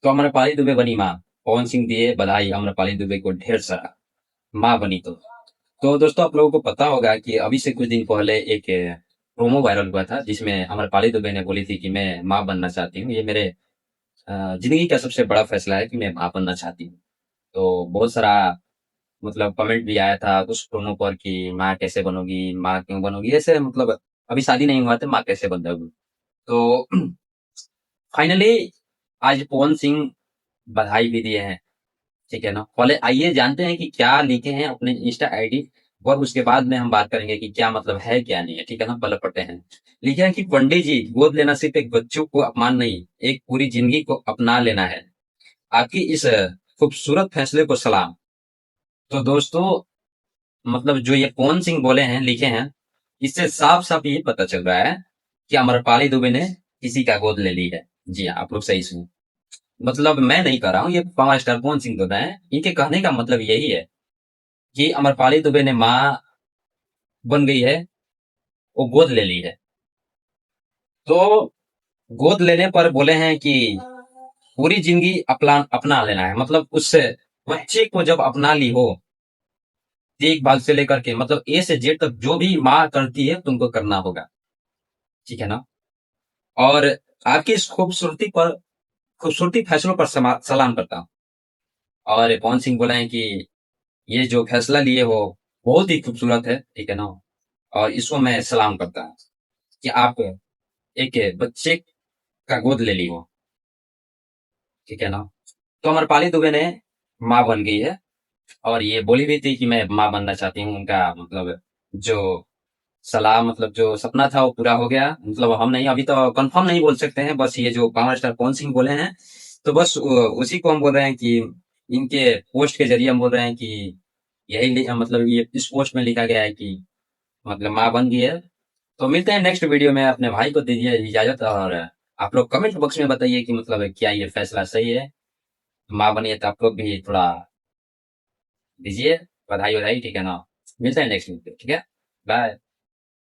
तो अम्रपाली दुबे बनी माँ। पवन सिंह दिए बधाई अम्रपाली दुबे को ढेर सारा, माँ बनी तो दोस्तों आप लोगों को पता होगा कि अभी से कुछ दिन पहले एक प्रोमो वायरल हुआ था जिसमें अम्रपाली दुबे ने बोली थी कि मैं माँ बनना चाहती हूँ। ये मेरे जिंदगी का सबसे बड़ा फैसला है कि मैं माँ बनना चाहती हूँ। तो बहुत सारा मतलब कमेंट भी आया था उस प्रोमो पर कि माँ कैसे बनोगी, माँ क्यों बनोगी, ऐसे मतलब अभी शादी नहीं हुआ तो माँ कैसे बन जाओगी। तो फाइनली आज पवन सिंह बधाई भी दिए हैं। ठीक है ना। पहले आइए जानते हैं कि क्या लिखे हैं अपने इंस्टा आईडी, और उसके बाद में हम बात करेंगे कि क्या मतलब है क्या नहीं है। ठीक है ना। पहले पढ़ते हैं। लिखे हैं कि पंडित जी, गोद लेना सिर्फ एक बच्चों को अपमान नहीं, एक पूरी जिंदगी को अपना लेना है। आपकी इस खूबसूरत फैसले को सलाम। तो दोस्तों मतलब जो ये पवन सिंह बोले हैं, लिखे हैं, इससे साफ साफ ये पता चल रहा है कि अमरपाली दुबे ने किसी का गोद ले ली है। जी हाँ, आप लोग सही सुनो। मतलब मैं नहीं कह रहा हूँ, ये पावर स्टार पवन सिंह दुबे हैं, इनके कहने का मतलब यही है कि अमरपाली दुबे ने माँ बन गई है, वो गोद ले ली है। तो गोद लेने पर बोले हैं कि पूरी जिंदगी अपना अपना लेना है। मतलब उससे बच्चे को जब अपना ली हो, देखभाल से लेकर के मतलब ए से जेड तक जो भी माँ करती है तुमको करना होगा। ठीक है ना। और आपकी इस खूबसूरती फैसलों पर सलाम करता हूँ। और पवन सिंह बोले हैं कि ये जो फैसला लिए हो बहुत ही खूबसूरत है। ठीक है ना। और इसको मैं सलाम करता हूँ कि आप एक बच्चे का गोद ले ली हो। ठीक है ना। तो अमरपाली दुबे ने माँ बन गई है, और ये बोली भी थी कि मैं माँ बनना चाहती हूँ। उनका मतलब जो सलाह मतलब जो सपना था वो पूरा हो गया। मतलब हम नहीं अभी तो कंफर्म नहीं बोल सकते हैं, बस ये जो पावर स्टार पवन सिंह बोले हैं तो बस उसी को हम बोल रहे हैं कि इनके पोस्ट के जरिए हम बोल रहे हैं कि मतलब ये इस पोस्ट में लिखा गया है कि मतलब माँ बन गई है। तो मिलते हैं नेक्स्ट वीडियो में। अपने भाई को दीजिए इजाजत, और आप लोग कमेंट बॉक्स में बताइए कि मतलब क्या ये फैसला सही है। माँ बनी है तो आप लोग भी थोड़ा दीजिए बधाई बधाई। ठीक है ना। मिलते हैं नेक्स्ट वीडियो। ठीक है। बाय।